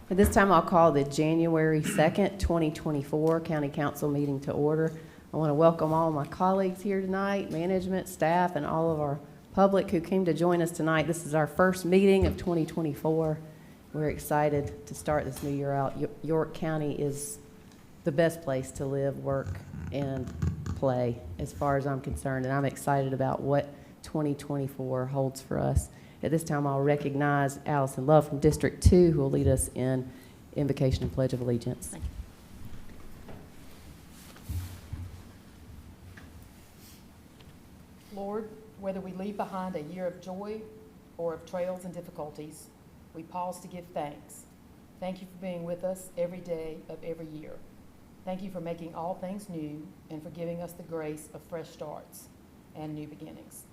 At this time, I'll call the January 2nd, 2024 County Council meeting to order. I want to welcome all my colleagues here tonight, management, staff, and all of our public who came to join us tonight. This is our first meeting of 2024. We're excited to start this new year out. York County is the best place to live, work, and play as far as I'm concerned, and I'm excited about what 2024 holds for us. At this time, I'll recognize Allison Love from District 2, who will lead us in invocation and pledge of allegiance. Thank you. Lord, whether we leave behind a year of joy or of trials and difficulties, we pause to give thanks. Thank you for being with us every day of every year. Thank you for making all things new and for giving us the grace of fresh starts and new beginnings.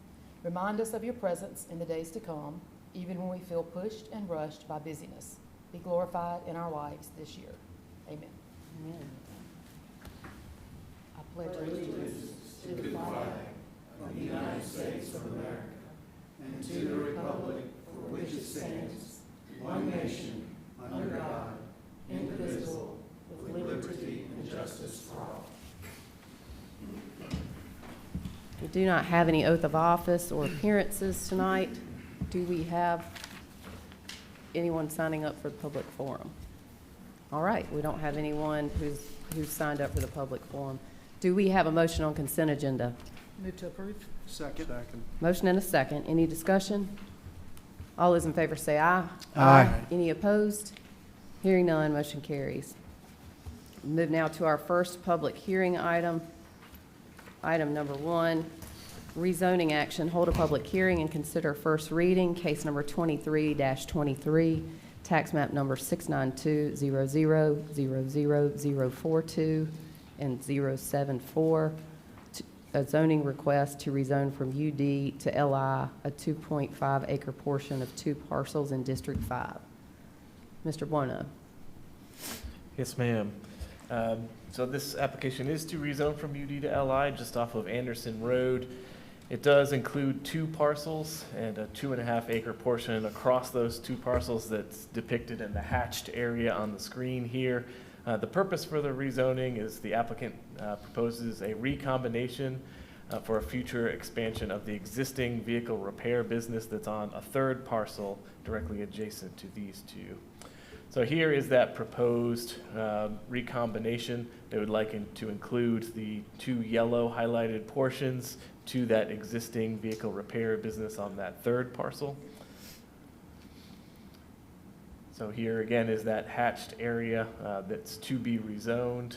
Remind us of your presence in the days to come, even when we feel pushed and rushed by busyness. Be glorified in our lives this year. Amen. Amen. I pledge allegiance to the flag of the United States of America and to the republic for which it stands, one nation, under God, indivisible, with liberty and justice for all. We do not have any oath of office or appearances tonight. Do we have anyone signing up for the public forum? All right, we don't have anyone who's signed up for the public forum. Do we have a motion on consent agenda? Move to approve. Second. Motion and a second. Any discussion? All those in favor say aye. Aye. Any opposed? Hearing none, motion carries. Move now to our first public hearing item. Item number 1, rezoning action. Hold a public hearing and consider first reading, case number 23-23, tax map number 692000042 and 074, a zoning request to rezone from UD to LI, a 2.5 acre portion of 2 parcels in District 5. Mr. Buono. Yes, ma'am. So this application is to rezone from UD to LI just off of Anderson Road. It does include 2 parcels and a 2.5 acre portion across those 2 parcels that's depicted in the hatched area on the screen here. The purpose for the rezoning is the applicant proposes a recombination for a future expansion of the existing vehicle repair business that's on a 3rd parcel directly adjacent to these 2. So here is that proposed recombination. They would like to include the 2 yellow highlighted portions to that existing vehicle repair business on that 3rd parcel. So here again is that hatched area that's to be rezoned.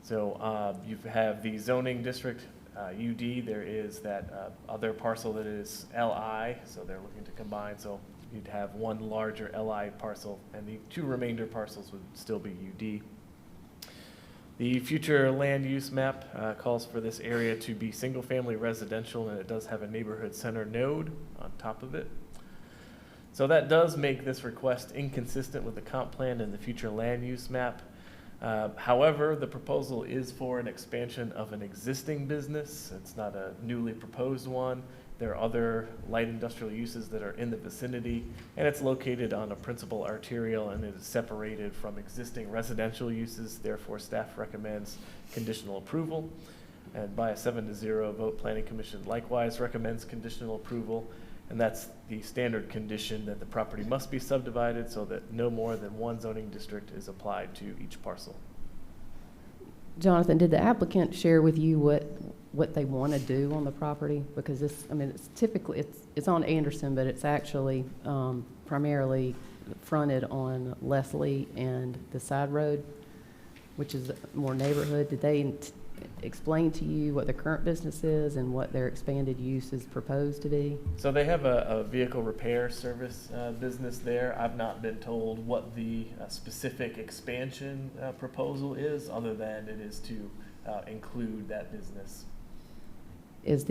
So you have the zoning district, UD. There is that other parcel that is LI, so they're looking to combine. So you'd have 1 larger LI parcel, and the 2 remainder parcels would still be UD. The future land use map calls for this area to be single-family residential, and it does have a neighborhood center node on top of it. So that does make this request inconsistent with the comp plan and the future land use map. However, the proposal is for an expansion of an existing business. It's not a newly proposed one. There are other light industrial uses that are in the vicinity, and it's located on a principal arterial, and it is separated from existing residential uses. Therefore, staff recommends conditional approval. And by a 7-0 vote, Planning Commission likewise recommends conditional approval. And that's the standard condition that the property must be subdivided so that no more than 1 zoning district is applied to each parcel. Jonathan, did the applicant share with you what they want to do on the property? Because this, I mean, it's typically, it's on Anderson, but it's actually primarily fronted on Leslie and the side road, which is more neighborhood. Did they explain to you what the current business is and what their expanded use is proposed to be? So they have a vehicle repair service business there. I've not been told what the specific expansion proposal is, other than it is to include that business. Is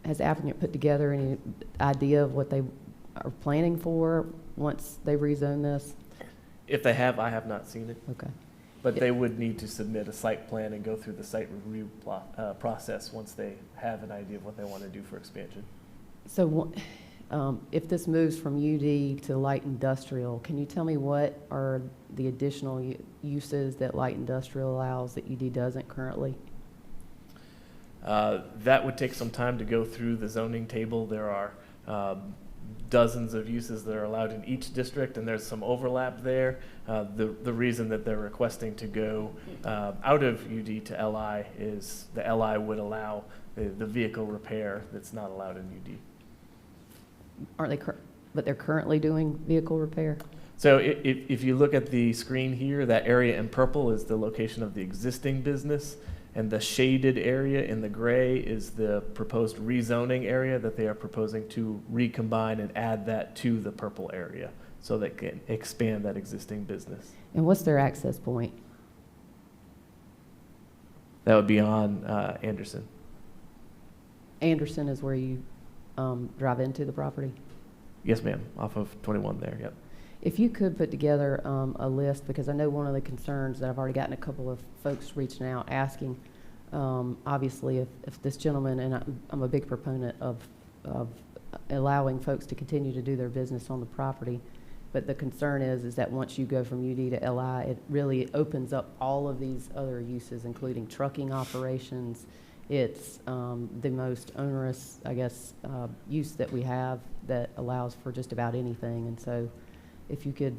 has the applicant put together any idea of what they are planning for once they rezone this? If they have, I have not seen it. Okay. But they would need to submit a site plan and go through the site review process once they have an idea of what they want to do for expansion. So If this moves from UD to light industrial, can you tell me what are the additional uses that light industrial allows that UD doesn't currently? That would take some time to go through the zoning table. There are dozens of uses that are allowed in each district, and there's some overlap there. The reason that they're requesting to go out of UD to LI is the LI would allow the vehicle repair that's not allowed in UD. Aren't they, but they're currently doing vehicle repair? So if you look at the screen here, that area in purple is the location of the existing business, and the shaded area in the gray is the proposed rezoning area that they are proposing to recombine and add that to the purple area so they can expand that existing business. And what's their access point? That would be on Anderson. Anderson is where you drive into the property? Yes, ma'am, off of 21 there, yep. If you could put together a list, because I know one of the concerns that I've already gotten a couple of folks reaching out asking, obviously if this gentleman, and I'm a big proponent of allowing folks to continue to do their business on the property, but the concern is that once you go from UD to LI, it really opens up all of these other uses, including trucking operations. It's the most onerous, I guess, use that we have that allows for just about anything. And so if you could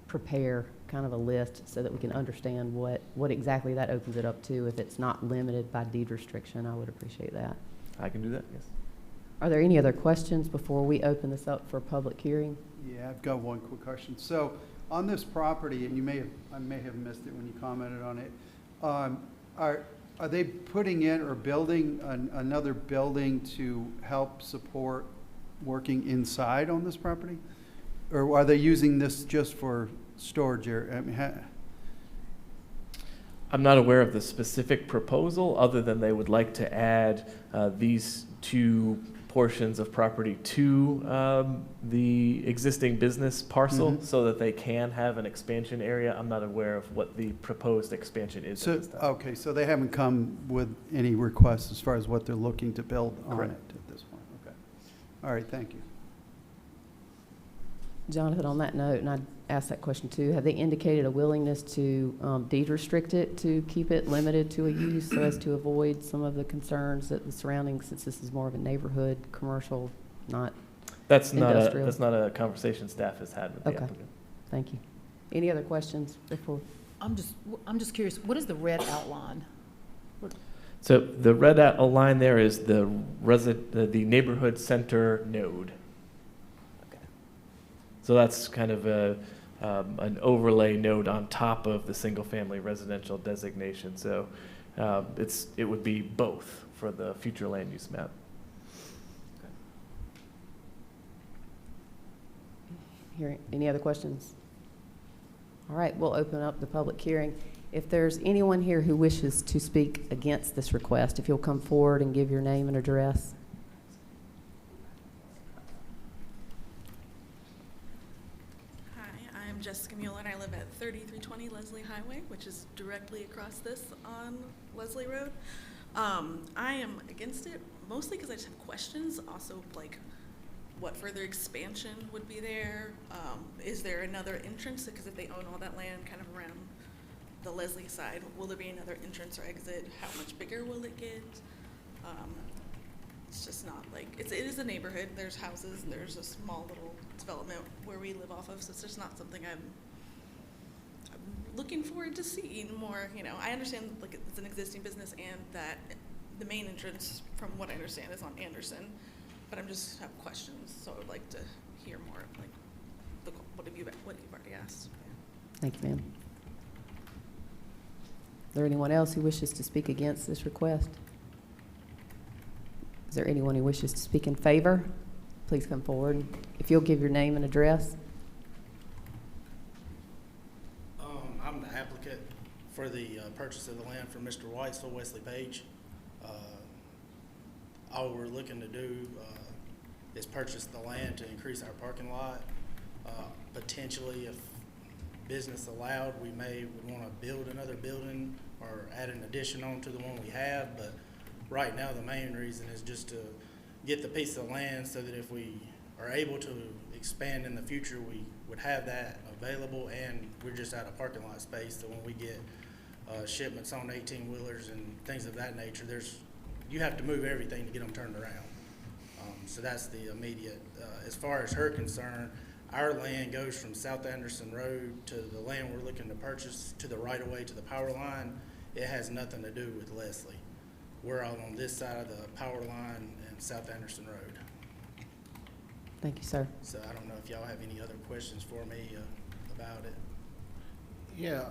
prepare kind of a list so that we can understand what exactly that opens it up to. If it's not limited by deed restriction, I would appreciate that. I can do that, yes. Are there any other questions before we open this up for a public hearing? Yeah, I've got one quick question. So on this property, and I may have missed it when you commented on it, are they putting in or building another building to help support working inside on this property? Or are they using this just for storage area? I mean, I'm not aware of the specific proposal other than they would like to add these two portions of property to the existing business parcel so that they can have an expansion area. I'm not aware of what the proposed expansion is so, at this time. okay, so they haven't come with any requests as far as what they're looking to build on Correct. it at this point. Okay. All right, thank you. Jonathan, on that note, and I asked that question too, have they indicated a willingness to deed restrict it, to keep it limited to a use so as to avoid some of the concerns that the surroundings, since this is more of a neighborhood, commercial, not That's not industrial? a conversation staff has had with the Okay. applicant. Thank you. Any other questions before? I'm just curious, what is the red outline? So the red line there is the neighborhood center node. So that's kind of an overlay node on top of the single-family residential designation. So it would be both for the future land use map. Any other questions? All right, we'll open up the public hearing. If there's anyone here who wishes to speak against this request, if you'll come forward and give your name and address. I'm Jessica Mueller, and I live at 3320 Leslie Highway, which is directly across this on Leslie Road. I am against it, mostly because I just have questions, also like what further expansion would be there? Is there another entrance? Because if they own all that land kind of around the Leslie side, will there be another entrance or exit? How much bigger will it get? It's just not like, it is a neighborhood, there's houses, there's a small little development where we live off of, so it's just not something I'm looking forward to seeing more, I understand like it's an existing business and that the main entrance, from what I understand, is on Anderson, but I'm just have questions, so I would like to hear more, like, what you've already asked. Thank you, ma'am. Is there anyone else who wishes to speak against this request? Is there anyone who wishes to speak in favor? Please come forward. If you'll give your name and address. I'm the applicant for the purchase of the land from Mr. Whitesville, Wesley Page. All we're looking to do is purchase the land to increase our parking lot. Potentially, if business allowed, we would want to build another building or add an addition on to the one we have, but right now the main reason is just to get the piece of land so that if we are able to expand in the future, we would have that available, and we're just out of parking lot space, so when we get shipments on 18-wheelers and things of that nature, you have to move everything to get them turned around. So that's the immediate. As far as her concern, our land goes from South Anderson Road to the land we're looking to purchase to the right-of-way to the power line. It has nothing to do with Leslie. We're out on this side of the power line and South Anderson Road. Thank you, sir. So I don't know if y'all have any other questions for me about it. Yeah.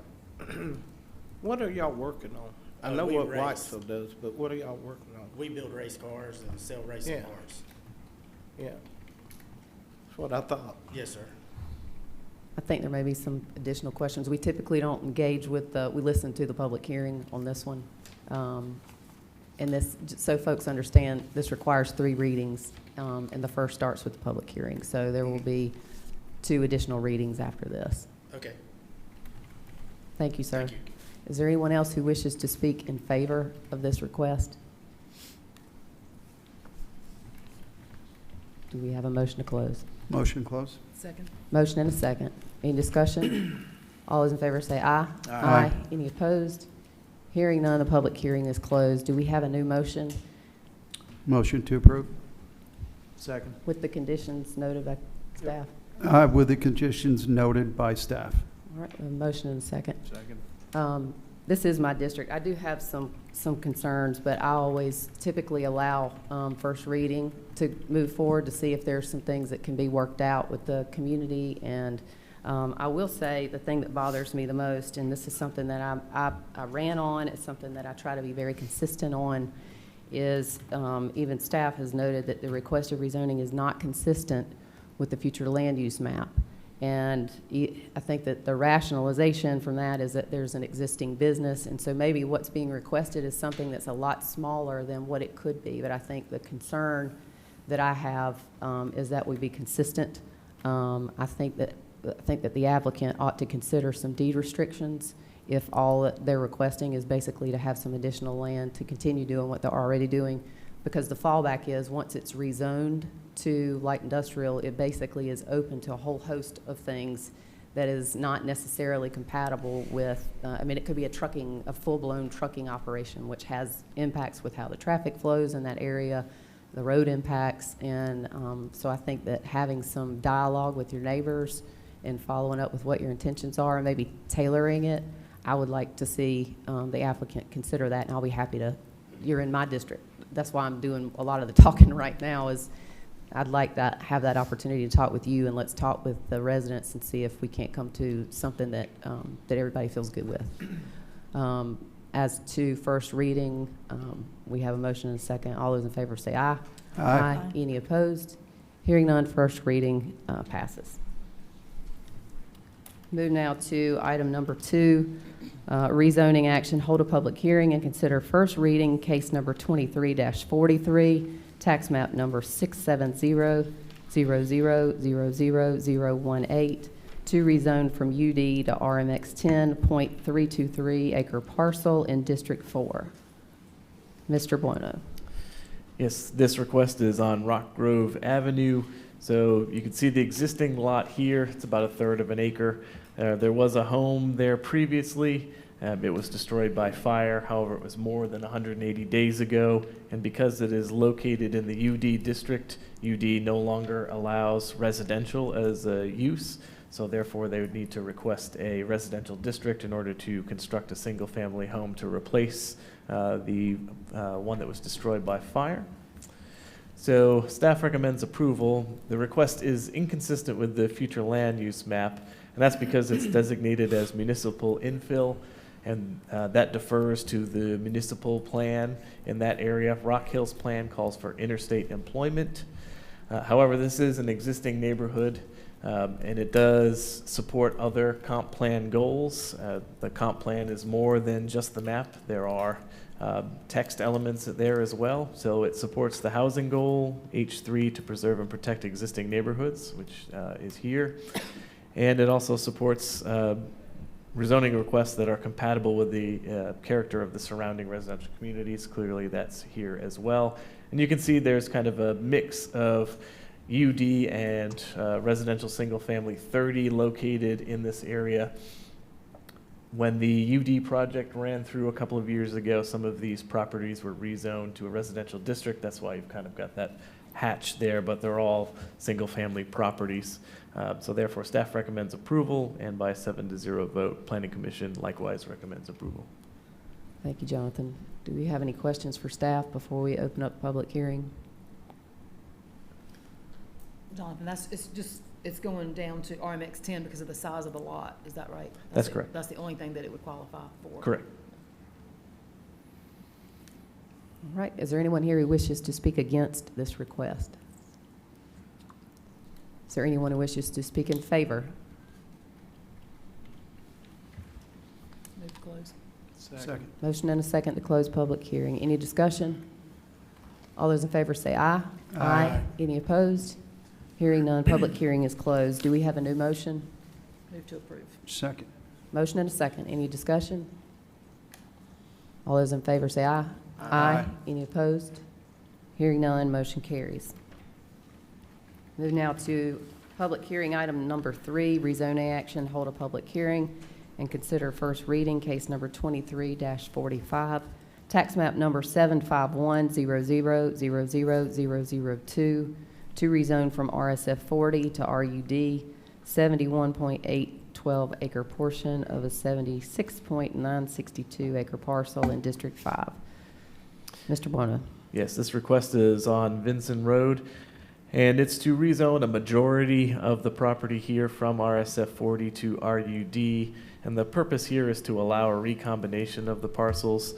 What are y'all working on? I Uh, know we what race. Whitesville does, but what are y'all working on? We build race cars and sell racing Yeah. cars. Yeah. That's what I thought. Yes, sir. I think there may be some additional questions. We typically don't engage with, we listen to the public hearing on this one. And this, so folks understand, this requires 3 readings, and the first starts with the public hearing. So there will be 2 additional readings after this. Okay. Thank you, sir. Thank you. Is there anyone else who wishes to speak in favor of this request? Do we have a motion to close? Motion close. Second. Motion and a second. Any discussion? All those in favor say aye. Aye. Any opposed? Hearing none, the public hearing is closed. Do we have a new motion Motion to approve. Second. with the conditions noted by staff? With the conditions noted by staff. All right, a motion and a second. Second. This is my district. I do have some concerns, but I always typically allow first reading to move forward to see if there's some things that can be worked out with the community. And I will say the thing that bothers me the most, and this is something that I ran on, it's something that I try to be very consistent on, is even staff has noted that the requested rezoning is not consistent with the future land use map. And I think that the rationalization from that is that there's an existing business, and so maybe what's being requested is something that's a lot smaller than what it could be. But I think the concern that I have is that we be consistent. I think that the applicant ought to consider some deed restrictions if all that they're requesting is basically to have some additional land to continue doing what they're already doing. Because the fallback is, once it's rezoned to light industrial, it basically is open to a whole host of things that is not necessarily compatible with, I mean, it could be a full-blown trucking operation, which has impacts with how the traffic flows in that area, the road impacts, and so I think that having some dialogue with your neighbors and following up with what your intentions are and maybe tailoring it, I would like to see the applicant consider that, and I'll be happy to. You're in my district. That's why I'm doing a lot of the talking right now, is I'd like to have that opportunity to talk with you, and let's talk with the residents and see if we can't come to something that that everybody feels good with. As to first reading, we have a motion and a second. All those in favor say aye. Aye. Any opposed? Hearing none, first reading passes. Move now to item number 2, rezoning action. Hold a public hearing and consider first reading case number 23-43, tax map number 670-0000018, to rezone from UD to RMX 10.323 acre parcel in District 4. Mr. Buono. Yes, this request is on Rock Grove Avenue. So you can see the existing lot here. It's about 1/3 of an acre. There was a home there previously. It was destroyed by fire. However, it was more than 180 days ago. And because it is located in the UD district, UD no longer allows residential as a use. So therefore, they would need to request a residential district in order to construct a single-family home to replace the one that was destroyed by fire. So staff recommends approval. The request is inconsistent with the future land use map, and that's because it's designated as municipal infill, and that defers to the municipal plan in that area. Rock Hill's plan calls for interstate employment. However, this is an existing neighborhood, and it does support other comp plan goals. The comp plan is more than just the map. There are text elements there as well. So it supports the housing goal, H3, to preserve and protect existing neighborhoods, which is here. And it also supports rezoning requests that are compatible with the character of the surrounding residential communities. Clearly, that's here as well. And you can see there's kind of a mix of UD and residential single-family, 30 located in this area. When the UD project ran through a couple of years ago, some of these properties were rezoned to a residential district. That's why you've kind of got that hatch there, but they're all single-family properties. So therefore, staff recommends approval, and by a 7-0 vote, Planning Commission likewise recommends approval. Thank you, Jonathan. Do we have any questions for staff before we open up public hearing? Jonathan, it's going down to RMX 10 because of the size of the lot, is that right? That's correct. That's the only thing that it would qualify for? Correct. All right, is there anyone here who wishes to speak against this request? Is there anyone who wishes to speak in favor? Move to close. Second. Motion and a second to close public hearing. Any discussion? All those in favor say aye. Aye. Any opposed? Hearing none, public hearing is closed. Do we have a new motion? Move to approve. Second. Motion and a second. Any discussion? All those in favor say aye. Aye. Any opposed? Hearing none, motion carries. Move now to public hearing item number 3, rezoning action, hold a public hearing and consider first reading, case number 23-45, tax map number 75100000002, to rezone from RSF 40 to RUD, 71.812 acre portion of a 76.962 acre parcel in District 5. Mr. Buona. Yes, this request is on Vinson Road, and it's to rezone a majority of the property here from RSF 40 to RUD. And the purpose here is to allow a recombination of the parcels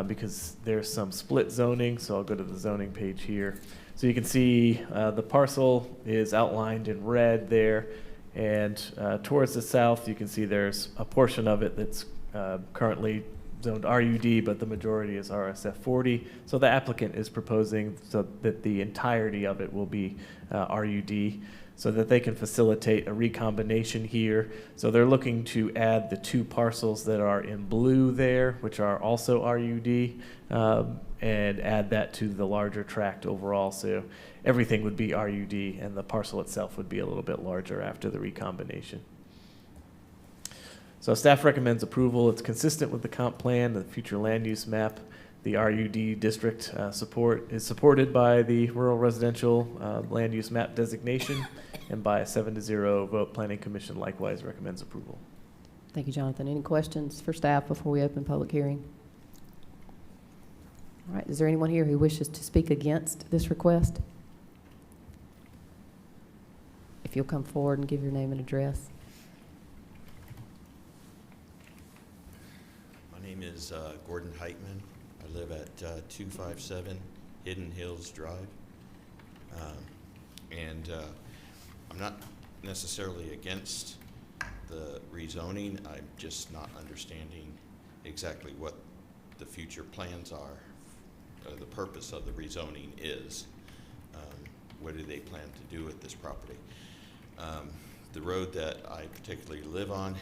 because there's some split zoning. So I'll go to the zoning page here. So you can see the parcel is outlined in red there. And towards the south, you can see there's a portion of it that's currently zoned RUD, but the majority is RSF 40. So the applicant is proposing so that the entirety of it will be RUD so that they can facilitate a recombination here. So they're looking to add the 2 parcels that are in blue there, which are also RUD, and add that to the larger tract overall. So everything would be RUD, and the parcel itself would be a little bit larger after the recombination. So staff recommends approval. It's consistent with the comp plan, the future land use map. The RUD district is supported by the rural residential land use map designation, and by a 7-0 vote, Planning Commission likewise recommends approval. Thank you, Jonathan. Any questions for staff before we open public hearing? All right, is there anyone here who wishes to speak against this request? If you'll come forward and give your name and address. My name is Gordon Heitman. I live at 257 Hidden Hills Drive. I'm not necessarily against the rezoning. I'm just not understanding exactly what the future plans are, the purpose of the rezoning is. What do they plan to do with this property? The road that I particularly live on,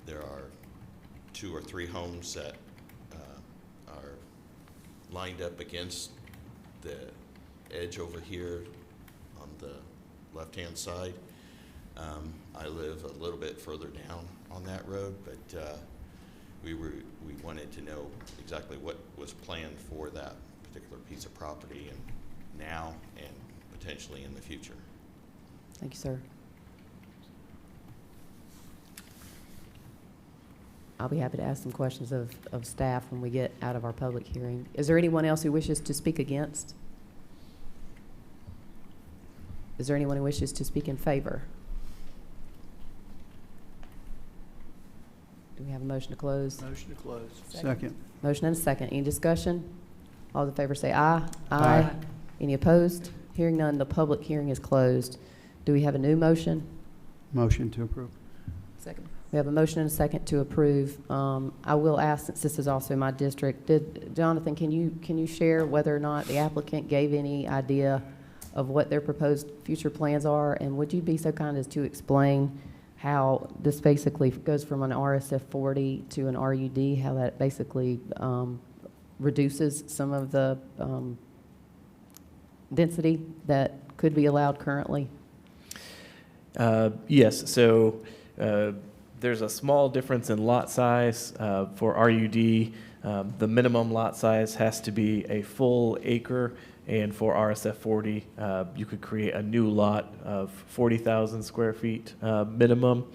there are 2 or 3 homes that are lined up against the edge over here on the left-hand side. I live a little bit further down on that road, but we wanted to know exactly what was planned for that particular piece of property, and now and potentially in the future. Thank you, sir. I'll be happy to ask some questions of staff when we get out of our public hearing. Is there anyone else who wishes to speak against? Is there anyone who wishes to speak in favor? Do we have a motion to close? Motion to close. Second. Motion and a second. Any discussion? All in favor say aye. Aye. Any opposed? Hearing none, the public hearing is closed. Do we have a new motion? Motion to approve. Second. We have a motion and a second to approve. I will ask, since this is also my district, Jonathan, can you share whether or not the applicant gave any idea of what their proposed future plans are? And would you be so kind as to explain how this basically goes from an RSF 40 to an RUD, how that basically reduces some of the density that could be allowed currently? Yes, so there's a small difference in lot size for RUD. The minimum lot size has to be a full acre, and for RSF 40, you could create a new lot of 40,000 square feet minimum.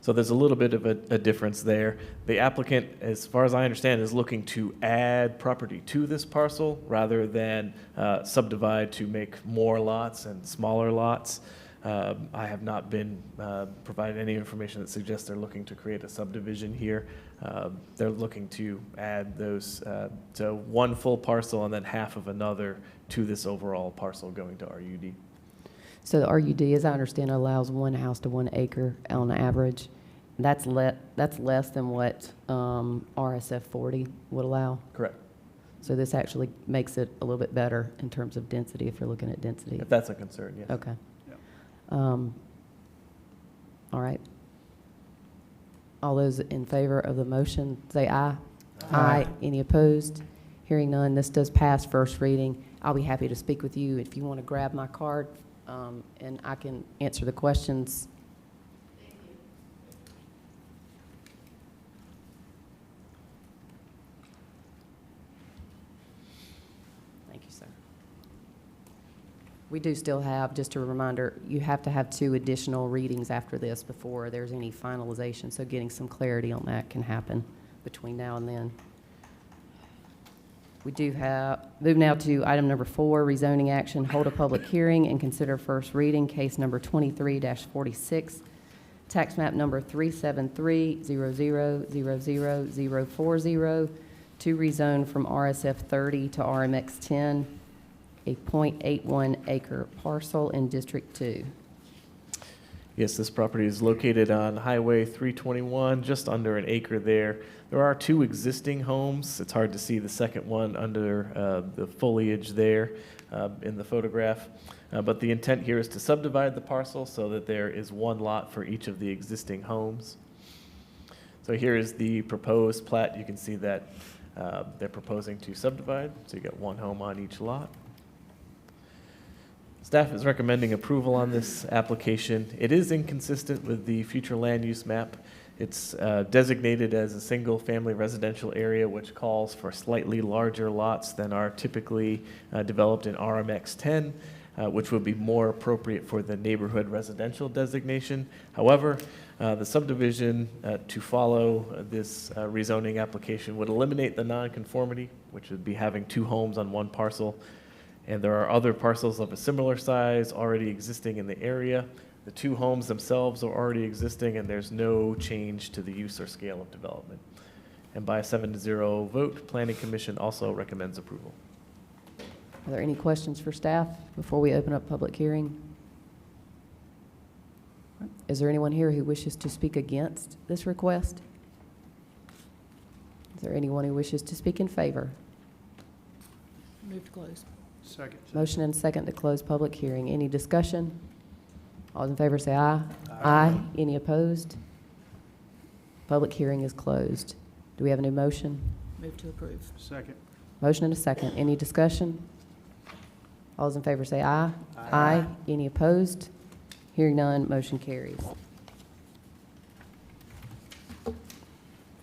So there's a little bit of a difference there. The applicant, as far as I understand, is looking to add property to this parcel rather than subdivide to make more lots and smaller lots. I have not been provided any information that suggests they're looking to create a subdivision here. They're looking to add those, so one full parcel and then half of another to this overall parcel going to RUD. So the RUD, as I understand, allows 1 house to 1 acre on average. That's less than what RSF 40 would allow. Correct. So this actually makes it a little bit better in terms of density, if you're looking at density. If that's a concern, yes. Okay. Yeah. All right. All those in favor of the motion, say aye. Aye. Any opposed? Hearing none, this does pass first reading. I'll be happy to speak with you if you want to grab my card, and I can answer the questions. Thank you, sir. We do still have, just a reminder, you have to have 2 additional readings after this before there's any finalization, so getting some clarity on that can happen between now and then. We do have, move now to item number 4, rezoning action, hold a public hearing and consider first reading, case number 23-46, tax map number 373-0000040, to rezone from RSF 30 to RMX 10, a .81 acre parcel in District 2. Yes, this property is located on Highway 321, just under an acre there. There are 2 existing homes. It's hard to see the second one under the foliage there in the photograph. But the intent here is to subdivide the parcel so that there is 1 lot for each of the existing homes. So here is the proposed plat. You can see that they're proposing to subdivide, so you got 1 home on each lot. Staff is recommending approval on this application. It is inconsistent with the future land use map. It's designated as a single-family residential area, which calls for slightly larger lots than are typically developed in RMX 10, which would be more appropriate for the neighborhood residential designation. However, the subdivision to follow this rezoning application would eliminate the nonconformity, which would be having 2 homes on 1 parcel. And there are other parcels of a similar size already existing in the area. The 2 homes themselves are already existing, and there's no change to the use or scale of development. And by a 7-0 vote, Planning Commission also recommends approval. Are there any questions for staff before we open up public hearing? Is there anyone here who wishes to speak against this request? Is there anyone who wishes to speak in favor? Move to close. Second. Motion and second to close public hearing. Any discussion? All those in favor say aye. Aye. Any opposed? Public hearing is closed. Do we have a new motion? Move to approve. Second. Motion and a second. Any discussion? All those in favor say aye. Aye. Any opposed? Hearing none, motion carries.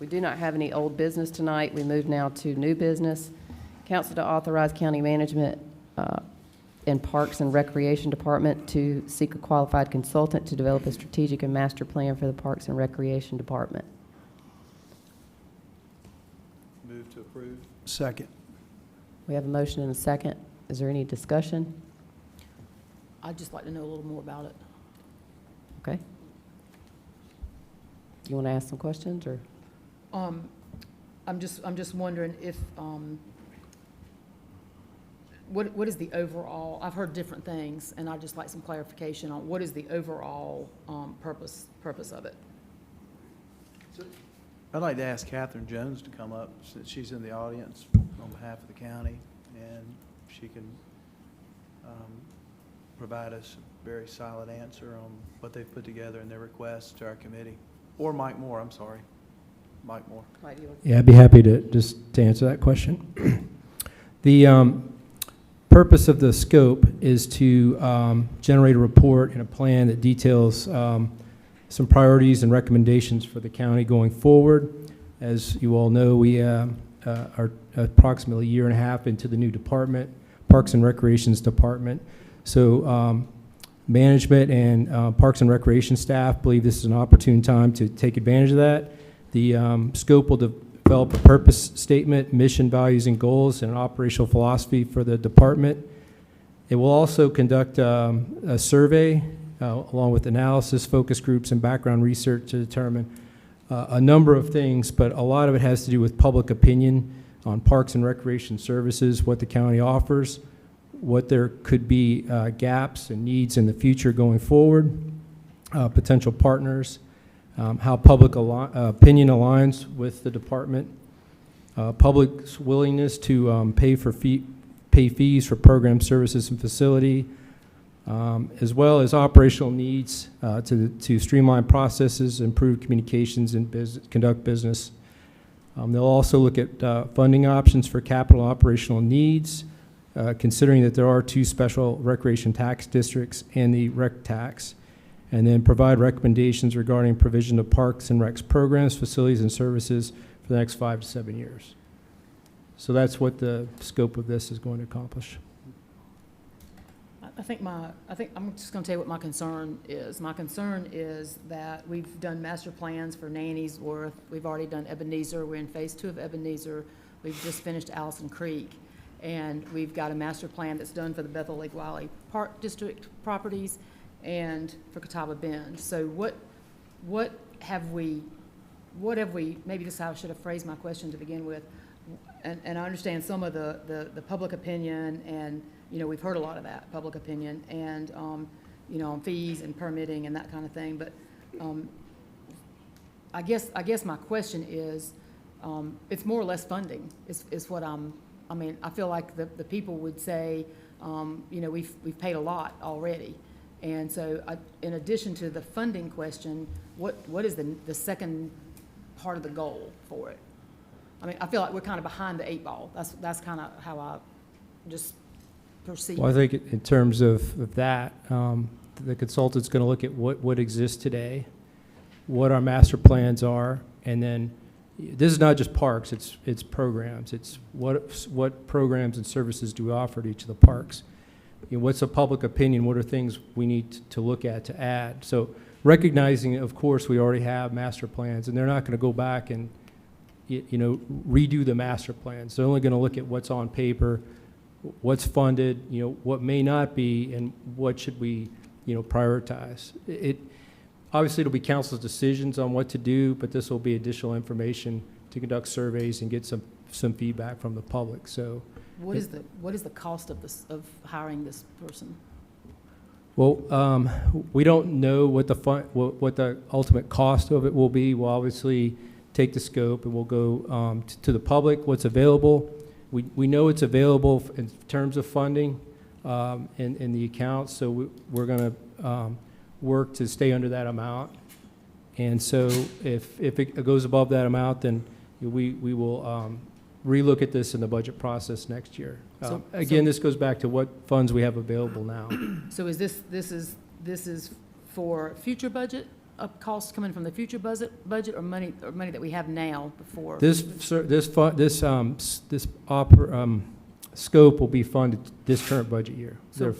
We do not have any old business tonight. We move now to new business. Council to authorize county management and Parks and Recreation Department to seek a qualified consultant to develop a strategic and master plan for the Parks and Recreation Department. Move to approve. Second. We have a motion and a second. Is there any discussion? I'd just like to know a little more about it. Okay. You want to ask some questions, or? I'm just wondering if, what is the overall, I've heard different things, and I'd just like some clarification on what is the overall, purpose of it? I'd like to ask Catherine Jones to come up, since she's in the audience on behalf of the county, and she can provide us a very solid answer on what they've put together in their request to our committee. Or Mike Moore, I'm sorry. Mike Moore. Mike, do you want- Yeah, I'd be happy to answer that question. The purpose of the scope is to generate a report and a plan that details some priorities and recommendations for the county going forward. As you all know, we are approximately a year and a half into the new department, Parks and Recreations Department. So management and Parks and Recreation staff believe this is an opportune time to take advantage of that. The scope will develop a purpose statement, mission, values, and goals, and an operational philosophy for the department. It will also conduct a survey along with analysis, focus groups, and background research to determine a number of things, but a lot of it has to do with public opinion on parks and recreation services, what the county offers, what there could be gaps and needs in the future going forward, potential partners, how public opinion aligns with the department, public's willingness to pay fees for program services and facility, as well as operational needs to streamline processes, improve communications, and conduct business. They'll also look at funding options for capital operational needs, considering that there are 2 special recreation tax districts and the rec tax, and then provide recommendations regarding provision of parks and recs programs, facilities, and services for the next 5 to 7 years. So that's what the scope of this is going to accomplish. I think I'm just gonna tell you what my concern is. My concern is that we've done master plans for Nanny's Worth. We've already done Ebenezer. We're in phase 2 of Ebenezer. We've just finished Allison Creek. And we've got a master plan that's done for the Bethel Lake Wiley Park District properties and for Catawba Bend. So what have we, maybe this is how I should have phrased my question to begin with. And I understand some of the public opinion, and, you know, we've heard a lot of that, public opinion, and, you know, on fees and permitting and that kind of thing. But I guess my question is, it's more or less funding is what I mean, I feel like the people would say, you know, we've paid a lot already. And so in addition to the funding question, what is the second part of the goal for it? I mean, I feel like we're kind of behind the 8 ball. That's kind of how I just perceive. Well, I think in terms of that, the consultant's going to look at what exists today, what our master plans are, and then this is not just parks, it's programs. It's what programs and services do we offer to each of the parks. You know, what's the public opinion? What are things we need to look at to add? So recognizing, of course, we already have master plans, and they're not going to go back and redo the master plans. They're only going to look at what's on paper, what's funded, what may not be, and what should we, prioritize. Obviously, it'll be council's decisions on what to do, but this will be additional information to conduct surveys and get some feedback from the public. So, what is the cost of hiring this person? Well, we don't know what the ultimate cost of it will be. We'll obviously take the scope and we'll go to the public, what's available. We know it's available in terms of funding in the accounts, so we're going to work to stay under that amount. And so if it goes above that amount, then we will relook at this in the budget process next year. Again, this goes back to what funds we have available now. So is this is for future budget costs coming from the future budget or money that we have now before? This scope will be funded this current budget year. So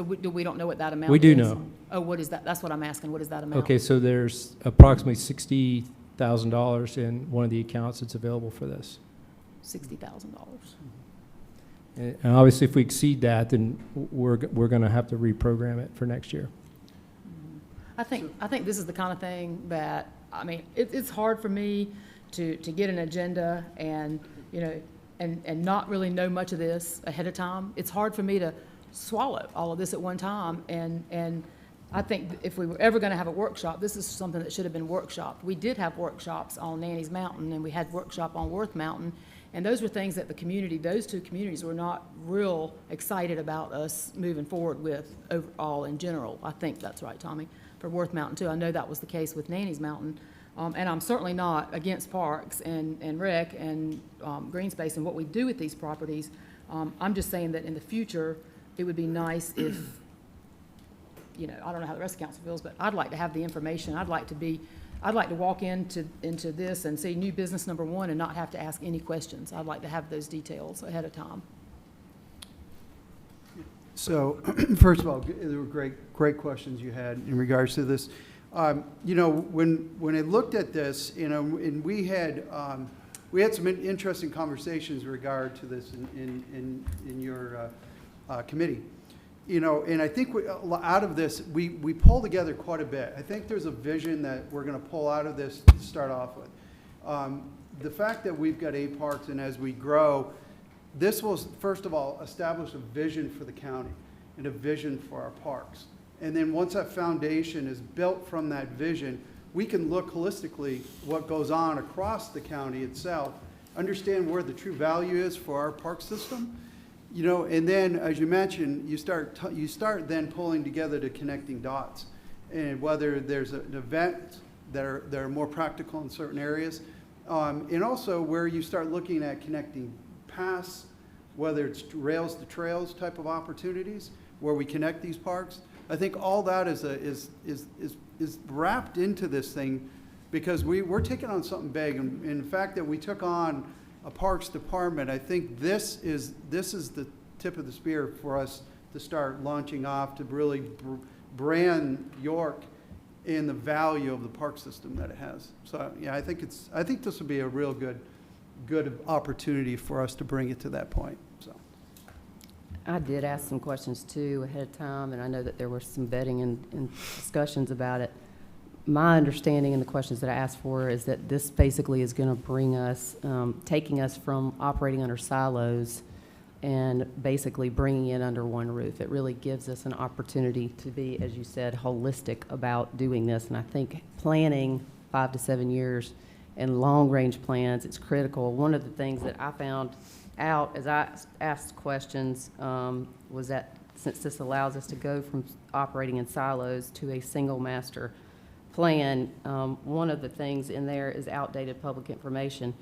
we don't know what that amount is? We do know. Oh, what is that? That's what I'm asking. What is that amount? Okay, so there's approximately $60,000 in one of the accounts that's available for this. $60,000. And obviously, if we exceed that, then we're going to have to reprogram it for next year. I think this is the kind of thing that, I mean, it's hard for me to get an agenda and and not really know much of this ahead of time. It's hard for me to swallow all of this at one time, and I think if we were ever going to have a workshop, this is something that should have been workshopped. We did have workshops on Nanny's Mountain, and we had workshop on Worth Mountain, and those were things that those two communities were not real excited about us moving forward with overall in general. I think that's right, Tommy, for Worth Mountain too. I know that was the case with Nanny's Mountain. And I'm certainly not against parks and rec and green space and what we do with these properties. I'm just saying that in the future, it would be nice if, you know, I don't know how the rest of the council feels, but I'd like to have the information. I'd like to walk into this and see new business number one and not have to ask any questions. I'd like to have those details ahead of time. So, first of all, there were great questions you had in regards to this. You know, when I looked at this, you know, and we had some interesting conversations in regard to this in your committee. You know, and I think out of this, we pull together quite a bit. I think there's a vision that we're going to pull out of this to start off with. The fact that we've got 8 parks, and as we grow, this will, first of all, establish a vision for the county and a vision for our parks. And then once that foundation is built from that vision, we can look holistically what goes on across the county itself, understand where the true value is for our park system, you know, and then, as you mentioned, you start then pulling together the connecting dots, and whether there's an event that are more practical in certain areas, and also where you start looking at connecting paths, whether it's rails to trails type of opportunities where we connect these parks. I think all that is wrapped into this thing, because we're taking on something big, and in fact that we took on a parks department, I think this is the tip of the spear for us to start launching off to really brand York in the value of the park system that it has. So yeah, I think this would be a real good opportunity for us to bring it to that point. So I did ask some questions too ahead of time, and I know that there were some vetting and discussions about it. My understanding and the questions that I asked for is that this basically is going to bring us, taking us from operating under silos and basically bringing it under one roof. It really gives us an opportunity to be, as you said, holistic about doing this. And I think planning 5 to 7 years and long-range plans, it's critical. One of the things that I found out as I asked questions was that since this allows us to go from operating in silos to a single master plan, one of the things in there is outdated public information.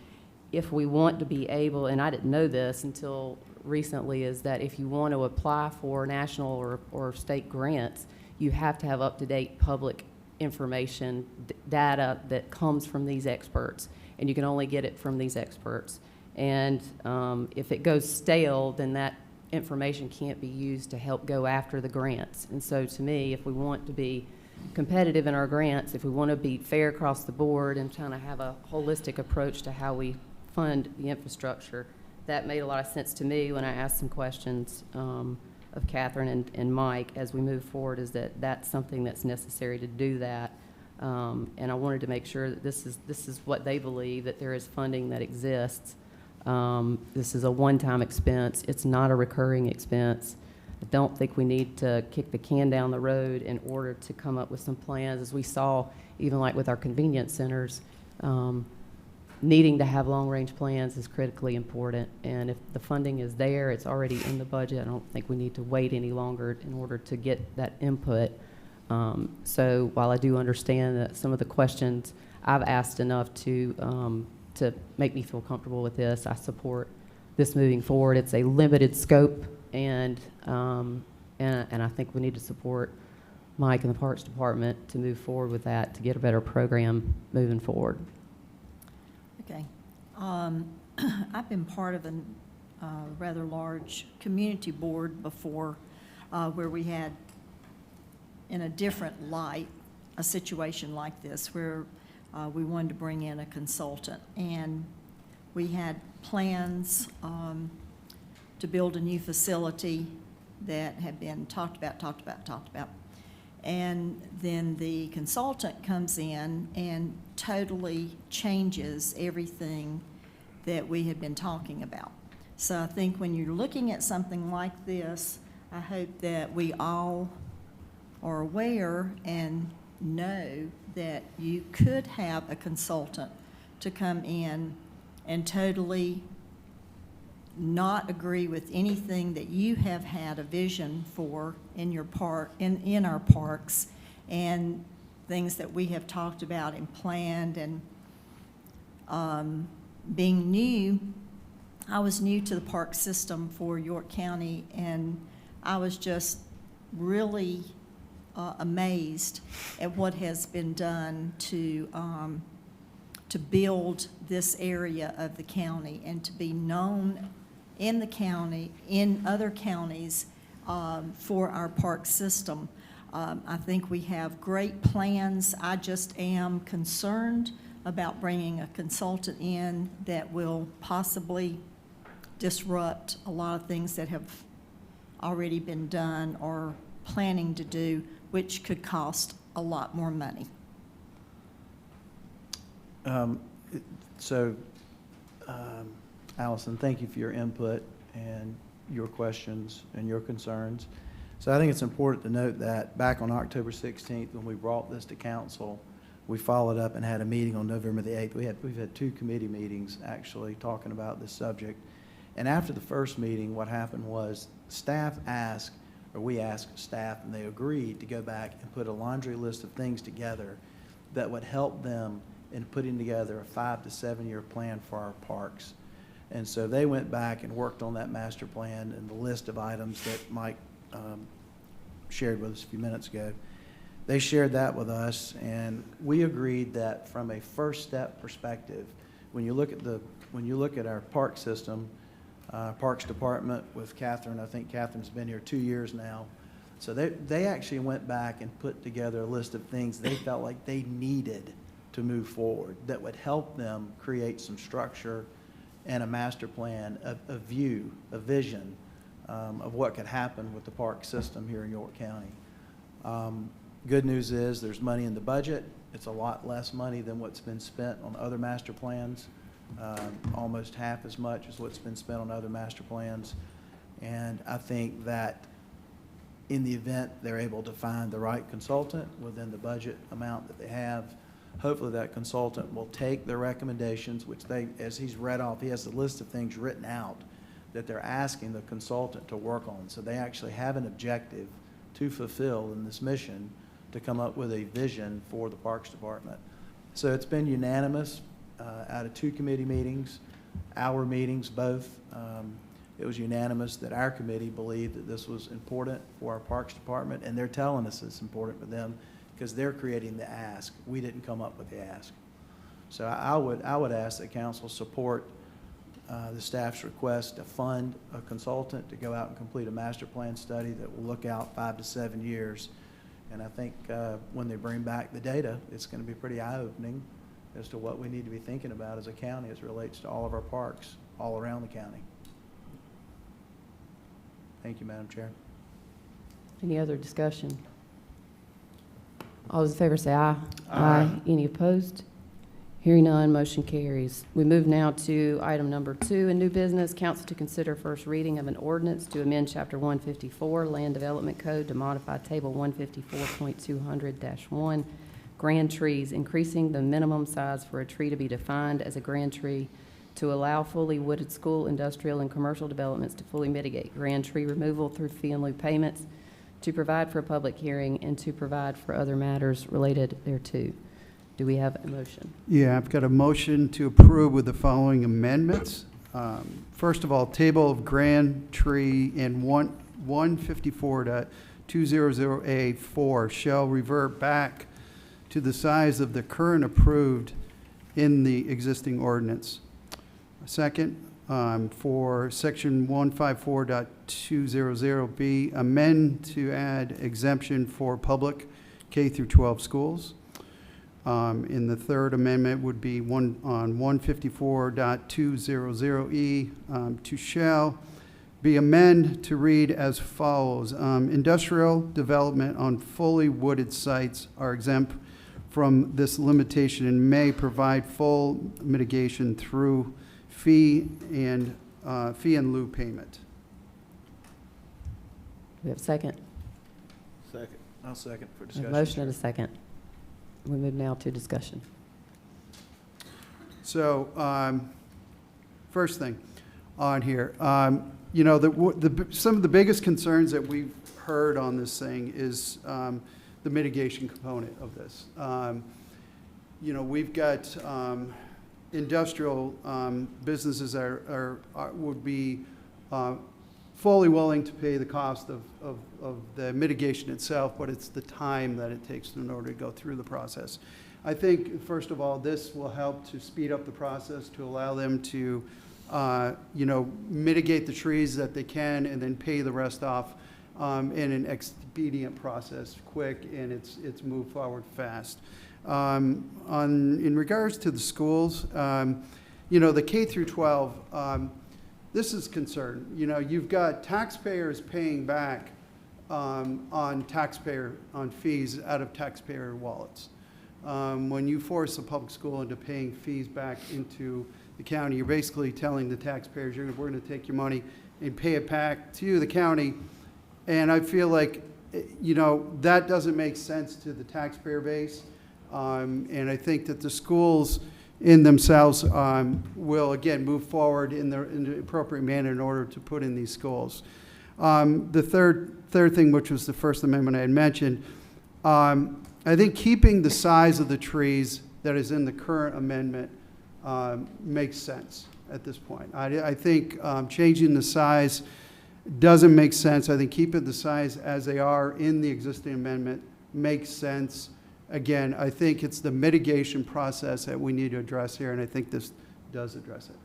If we want to be able, and I didn't know this until recently, is that if you want to apply for national or state grants, you have to have up-to-date public information, data that comes from these experts, and you can only get it from these experts. And if it goes stale, then that information can't be used to help go after the grants. And so to me, if we want to be competitive in our grants, if we want to be fair across the board and trying to have a holistic approach to how we fund the infrastructure, that made a lot of sense to me when I asked some questions of Catherine and Mike as we move forward, is that that's something that's necessary to do that. And I wanted to make sure that this is what they believe, that there is funding that exists. This is a one-time expense. It's not a recurring expense. I don't think we need to kick the can down the road in order to come up with some plans. As we saw, even like with our convenience centers, needing to have long-range plans is critically important. And if the funding is there, it's already in the budget, I don't think we need to wait any longer in order to get that input. So while I do understand that some of the questions I've asked enough to make me feel comfortable with this, I support this moving forward. It's a limited scope, and I think we need to support Mike and the Parks Department to move forward with that to get a better program moving forward. Okay. I've been part of a rather large community board before where we had, in a different light, a situation like this where we wanted to bring in a consultant, and we had plans to build a new facility that had been talked about. And then the consultant comes in and totally changes everything that we had been talking about. So I think when you're looking at something like this, I hope that we all are aware and know that you could have a consultant to come in and totally not agree with anything that you have had a vision for in your park, in our parks, and things that we have talked about and planned. And being new, I was new to the park system for York County, and I was just really amazed at what has been done to build this area of the county and to be known in the county, in other counties, for our park system. I think we have great plans. I just am concerned about bringing a consultant in that will possibly disrupt a lot of things that have already been done or planning to do, which could cost a lot more money. Allison, thank you for your input and your questions and your concerns. So I think it's important to note that back on October 16th, when we brought this to council, we followed up and had a meeting on November the 8th. We've had 2 committee meetings actually talking about this subject. And after the first meeting, what happened was we asked staff, and they agreed to go back and put a laundry list of things together that would help them in putting together a 5 to 7 year plan for our parks. And so they went back and worked on that master plan and the list of items that Mike shared with us a few minutes ago. They shared that with us, and we agreed that from a first step perspective, when you look at our park system, Parks Department with Catherine, I think Catherine's been here 2 years now. So they actually went back and put together a list of things they felt like they needed to move forward that would help them create some structure and a master plan, a view, a vision of what could happen with the park system here in York County. Good news is there's money in the budget. It's a lot less money than what's been spent on other master plans, almost half as much as what's been spent on other master plans. And I think that in the event they're able to find the right consultant within the budget amount that they have, hopefully that consultant will take their recommendations, which as he's read off, he has a list of things written out that they're asking the consultant to work on. So they actually have an objective to fulfill in this mission to come up with a vision for the Parks Department. So it's been unanimous out of 2 committee meetings, our meetings both. It was unanimous that our committee believed that this was important for our Parks Department, and they're telling us it's important for them because they're creating the ask. We didn't come up with the ask. So I would ask that council support the staff's request to fund a consultant to go out and complete a master plan study that will look out 5 to 7 years. And I think when they bring back the data, it's going to be pretty eye-opening as to what we need to be thinking about as a county as it relates to all of our parks all around the county. Thank you, Madam Chair. Any other discussion? All those in favor say aye. Aye. Any opposed? Hearing none, motion carries. We move now to item number 2 in new business. Council to consider first reading of an ordinance to amend Chapter 154 Land Development Code to modify Table 154.200-1 grand trees, increasing the minimum size for a tree to be defined as a grand tree to allow fully wooded school, industrial, and commercial developments to fully mitigate grand tree removal through fee in lieu payments, to provide for a public hearing, and to provide for other matters related thereto. Do we have a motion? Yeah, I've got a motion to approve with the following amendments. First of all, table of grand tree in 154.200A4 shall revert back to the size of the current approved in the existing ordinance. Second, for section 154.200B, amend to add exemption for public K through 12 schools. In the third amendment would be on 154.200E to shall be amend to read as follows. Industrial development on fully wooded sites are exempt from this limitation and may provide full mitigation through fee in lieu payment. Do we have a second? Second. I'll second for A discussion. motion and a second. We move now to discussion. So, first thing on here, some of the biggest concerns that we've heard on this thing is the mitigation component of this. You know, we've got industrial businesses would be fully willing to pay the cost of the mitigation itself, but it's the time that it takes in order to go through the process. I think, first of all, this will help to speed up the process to allow them to, you know, mitigate the trees that they can and then pay the rest off in an expedient process, quick, and it's moved forward fast. In regards to the schools, you know, the K through 12, this is concern. You know, you've got taxpayers paying back on fees out of taxpayer wallets. When you force a public school into paying fees back into the county, you're basically telling the taxpayers, we're going to take your money and pay it back to the county. And I feel like, you know, that doesn't make sense to the taxpayer base. And I think that the schools in themselves will, again, move forward in the appropriate manner in order to put in these schools. The third thing, which was the First Amendment I had mentioned, I think keeping the size of the trees that is in the current amendment makes sense at this point. I think changing the size doesn't make sense. I think keeping the size as they are in the existing amendment makes sense. Again, I think it's the mitigation process that we need to address here, and I think this does address it.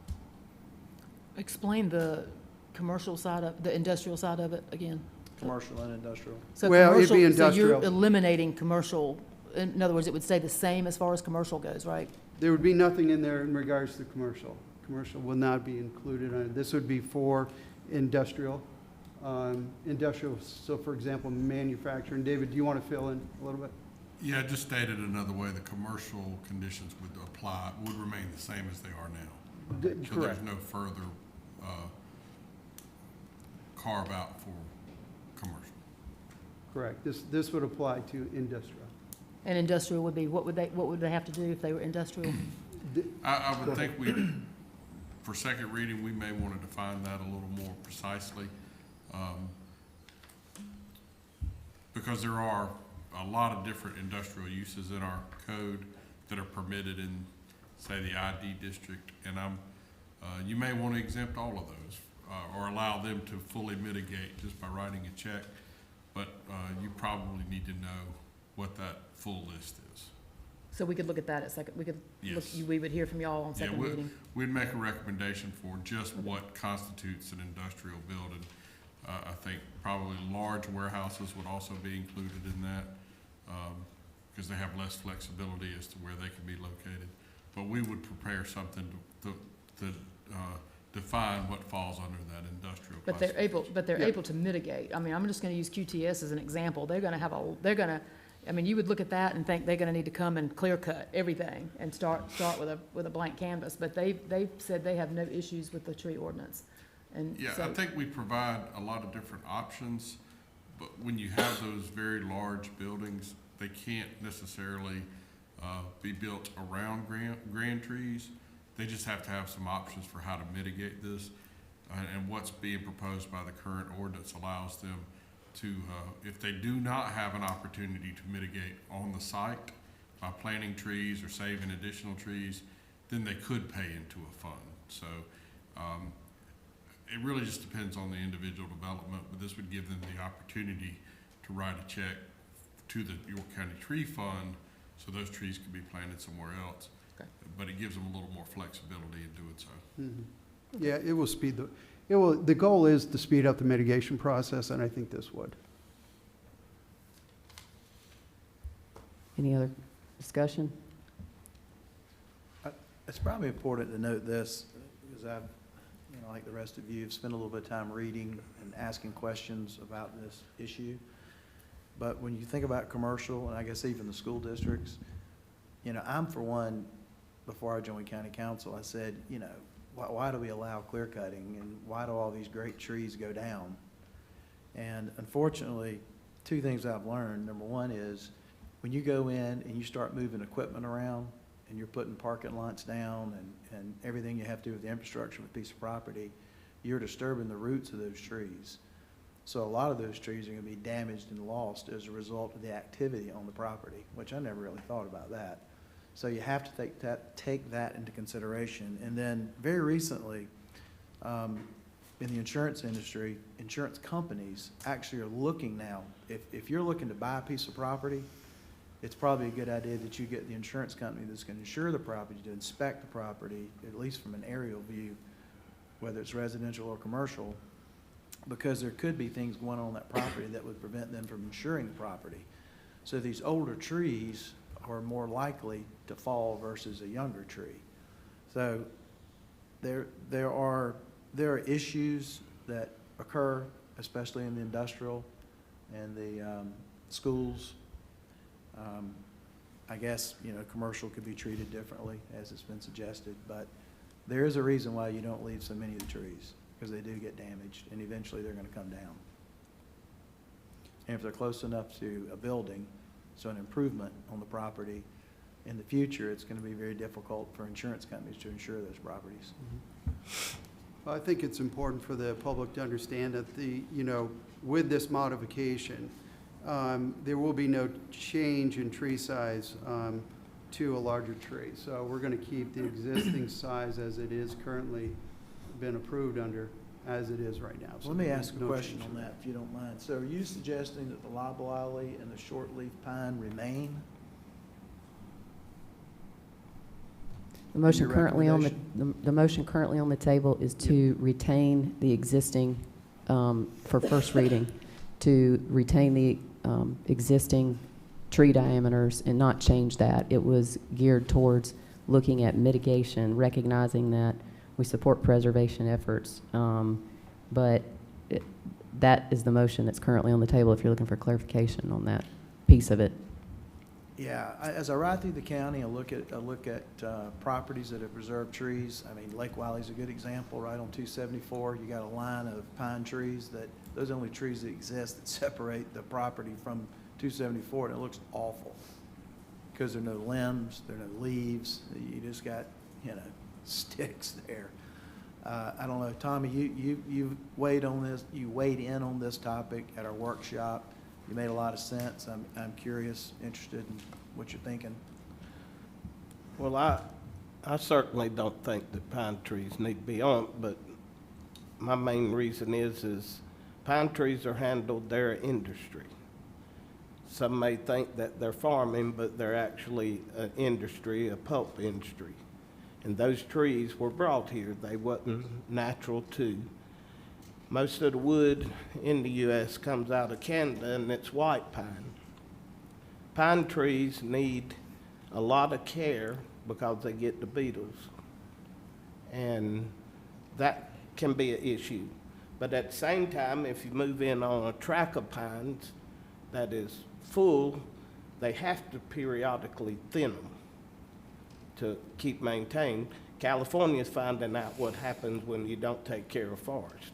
Explain the commercial side of, the industrial side of it again. Commercial and industrial. So Well, it'd be commercial- So industrial. you're eliminating commercial, in other words, it would stay the same as far as commercial goes, right? There would be nothing in there in regards to commercial. Commercial will not be included on it. This would be for industrial. Industrial, so for example, manufacturing. David, do you want to fill in a little bit? Yeah, just stated another way, the commercial conditions would remain the same as they are now. So there's Correct. no further carve out for commercial. Correct. This would apply to industrial. And industrial would be, what would they have to do if they were industrial? I would think for second reading, we may want to define that a little more precisely. Because there are a lot of different industrial uses in our code that are permitted in, say, the ID district, and you may want to exempt all of those, or allow them to fully mitigate just by writing a check, but you probably need to know what that full list is. So we could look at that at second, we could, look, Yes. we would hear from y'all on Yeah, second reading. we'd make a recommendation for just what constitutes an industrial building. I think probably large warehouses would also be included in that, because they have less flexibility as to where they can be located. But we would prepare something to define what falls under that industrial But they're classification. able to mitigate. I mean, I'm just gonna use QTS as an example. They're gonna, I mean, you would look at that and think they're gonna need to come and clear cut everything and start with a blank canvas. But they've said they have no issues with the tree ordinance. And Yeah, so, I think we provide a lot of different options, but when you have those very large buildings, they can't necessarily be built around grand trees. They just have to have some options for how to mitigate this. And what's being proposed by the current ordinance allows them to, if they do not have an opportunity to mitigate on the site by planting trees or saving additional trees, then they could pay into a fund. So it really just depends on the individual development, but this would give them the opportunity to write a check to the York County Tree Fund so those trees could be planted somewhere else. Okay. But it gives them a little more flexibility in doing so. Mm-hmm. Yeah, it will speed the goal is to speed up the mitigation process, and I think this would. Any other discussion? It's probably important to note this, because I've, like the rest of you, have spent a little bit of time reading and asking questions about this issue. But when you think about commercial, and I guess even the school districts, I'm for one, before I joined county council, I said, why do we allow clear cutting, and why do all these great trees go down? And unfortunately, two things I've learned. Number one is, when you go in and you start moving equipment around, and you're putting parking lots down and everything you have to do with the infrastructure of a piece of property, you're disturbing the roots of those trees. So a lot of those trees are gonna be damaged and lost as a result of the activity on the property, which I never really thought about that. So you have to take that into consideration. And then very recently, in the insurance industry, insurance companies actually are looking now, if you're looking to buy a piece of property, it's probably a good idea that you get the insurance company that's gonna insure the property to inspect the property, at least from an aerial view, whether it's residential or commercial, because there could be things going on that property that would prevent them from insuring the property. So these older trees are more likely to fall versus a younger tree. So there are issues that occur, especially in the industrial and the schools. I guess, commercial could be treated differently, as it's been suggested, but there is a reason why you don't leave so many of the trees, because they do get damaged, and eventually they're gonna come down. And if they're close enough to a building, so an improvement on the property, in the future, it's gonna be very difficult for insurance companies to insure those properties. I think it's important for the public to understand that with this modification, there will be no change in tree size to a larger tree. So we're going to keep the existing size as it is currently been approved under, as it is right now. So Let me ask a no question change on in that, if you don't mind. So are you suggesting that the loblolly and the shortleaf pine remain? The motion Your currently on recommendation? the motion currently on the table is to retain the existing, for first reading, to retain the existing tree diameters and not change that. It was geared towards looking at mitigation, recognizing that we support preservation efforts. But that is the motion that's currently on the table if you're looking for clarification on that piece of it. Yeah, as I ride through the county, I look at properties that have preserved trees. I mean, Lake Wiley's a good example, right on 274. You got a line of pine trees those are the only trees that exist that separate the property from 274, and it looks awful because there are no limbs, there are no leaves. You just got, sticks there. I don't know, Tommy, you weighed on this. You weighed in on this topic at our workshop. You made a lot of sense. I'm curious, interested in what you're thinking. Well, I certainly don't think that pine trees need to be on it, but my main reason is pine trees are handled, they're an industry. Some may think that they're farming, but they're actually an industry, a pulp industry. And those trees were brought here. They wasn't natural too. Most of the wood in the U.S. comes out of Canada, and it's white pine. Pine trees need a lot of care because they get the beetles, and that can be an issue. But at the same time, if you move in on a tract of pines that is full, they have to periodically thin them to keep maintained. California's finding out what happens when you don't take care of forest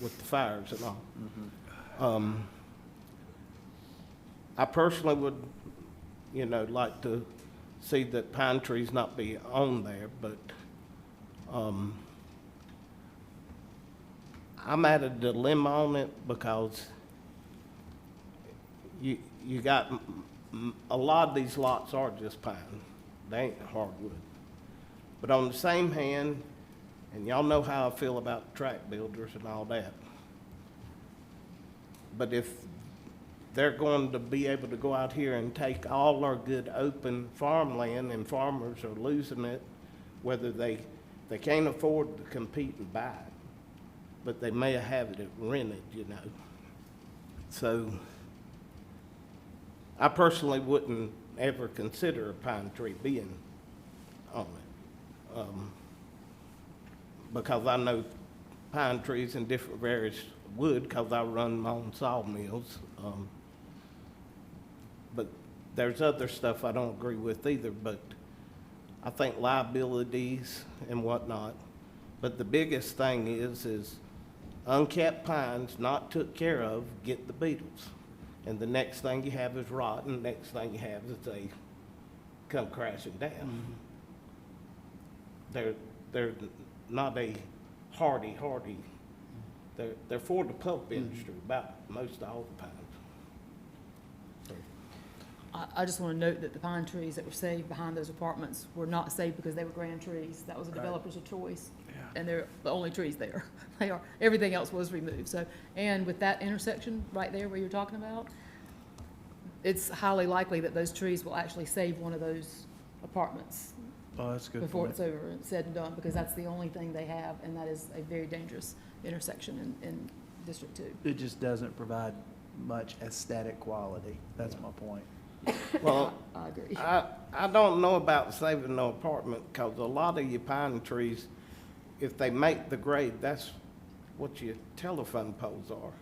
with the fires and all. Mm-hmm. I personally would, like to see that pine trees not be on there, but I'm at a dilemma on it because you got a lot of these lots are just pine. They ain't hardwood. But on the same hand, and y'all know how I feel about tract builders and all that. But if they're going to be able to go out here and take all our good open farmland and farmers are losing it, whether they can't afford to compete and buy it, but they may have it rented, So I personally wouldn't ever consider a pine tree being on it. Because I know pine trees and different various wood because I run my own sawmills. But there's other stuff I don't agree with either, but I think liabilities and whatnot. But the biggest thing is unkept pines not took care of get the beetles. And the next thing you have is rot, and the next thing you have is they come crashing down. They're not a hardy They're for the pulp industry, about most all the pines. I just want to note that the pine trees that were saved behind those apartments were not saved because they were grand trees. That was a developer's choice. And they're the only trees there. They are, everything else was removed. So, and with that intersection right there where you're talking about, it's highly likely that those trees will actually save one of those apartments Oh, that's a good before point. it's over and said and done, because that's the only thing they have, and that is a very dangerous intersection in District 2. It just doesn't provide much aesthetic quality. That's my point. Well, I agree. I don't know about saving no apartment, because a lot of your pine trees, if they make the grade, that's what your telephone poles are.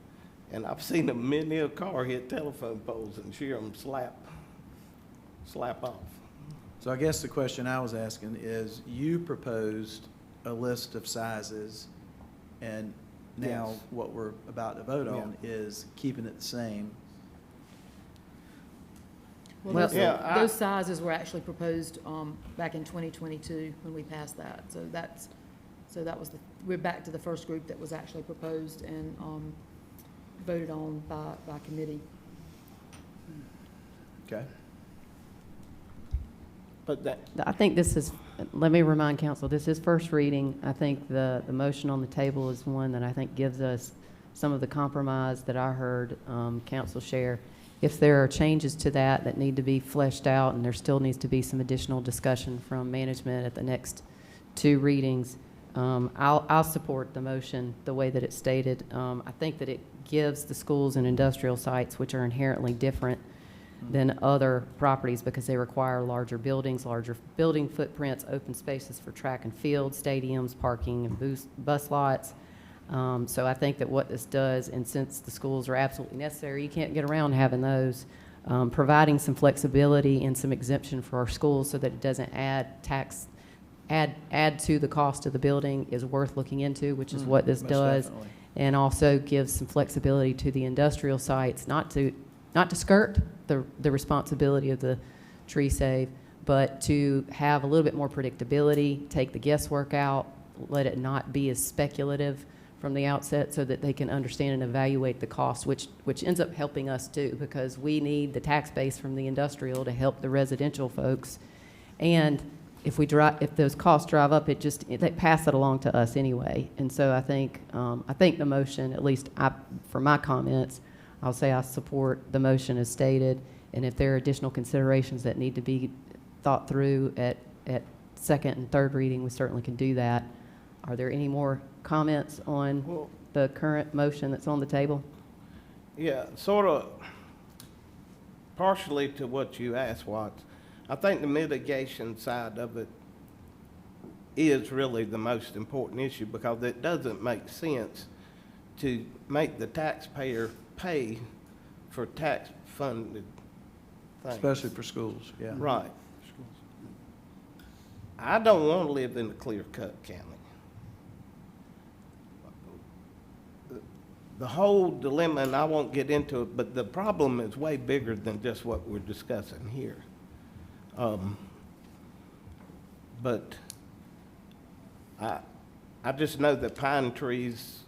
And I've seen many a car hit telephone poles and shear them slap off. So I guess the question I was asking is, you proposed a list of sizes, and now Yes. what we're about to vote on is keeping it the same. Well, Well- those, Yeah, those sizes were actually proposed back in 2022 when we passed that. So that was we're back to the first group that was actually proposed and voted on by committee. Okay? But that, I think this is, let me remind council, this is first reading. I think the motion on the table is one that I think gives us some of the compromise that I heard council share. If there are changes to that need to be fleshed out, and there still needs to be some additional discussion from management at the next 2 readings, I'll support the motion the way that it's stated. I think that it gives the schools and industrial sites, which are inherently different than other properties because they require larger buildings, larger building footprints, open spaces for track and field, stadiums, parking, and bus lots. So I think that what this does, and since the schools are absolutely necessary, you can't get around having those, providing some flexibility and some exemption for our schools so that it doesn't add to the cost of the building is worth looking into, which is what this Most does. definitely. And also gives some flexibility to the industrial sites, not to skirt the responsibility of the tree save, but to have a little bit more predictability, take the guesswork out, let it not be as speculative from the outset so that they can understand and evaluate the cost, which ends up helping us too, because we need the tax base from the industrial to help the residential folks. And if those costs drive up, they pass it along to us anyway. And so I think the motion, at least for my comments, I'll say I support the motion as stated. And if there are additional considerations that need to be thought through at second and third reading, we certainly can do that. Are there any more comments on the current motion that's on the table? yeah, sort of partially to what you asked, Watts. I think the mitigation side of it is really the most important issue, because it doesn't make sense to make the taxpayer pay for tax-funded things. Especially for schools, yeah. Right. I don't want to live in a clear-cut county. The whole dilemma, and I won't get into it, but the problem is way bigger than just what we're discussing here. But I just know that pine trees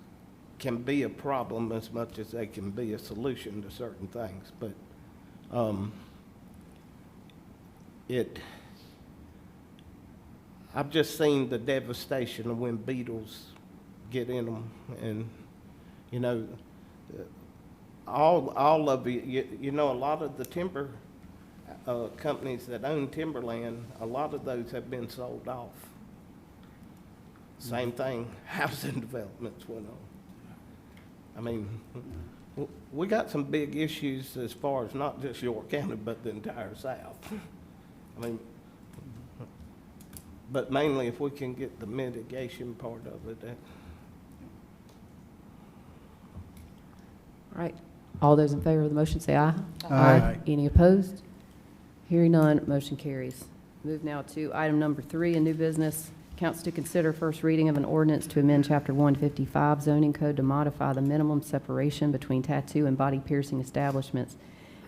can be a problem as much as they can be a solution to certain things. But I've just seen the devastation of when beetles get in them, and you know, all of you know, a lot of the timber companies that own timberland, a lot of those have been sold off. Same thing, housing developments went on. I mean, we got some big issues as far as not just York County, but the entire South. I mean, but mainly if we can get the mitigation part of it, that. All right. All those in favor of the motion say aye. Aye. Any opposed? Hearing none, motion carries. Move now to item number 3, a new business. Council to consider first reading of an ordinance to amend Chapter 155 zoning code to modify the minimum separation between tattoo and body piercing establishments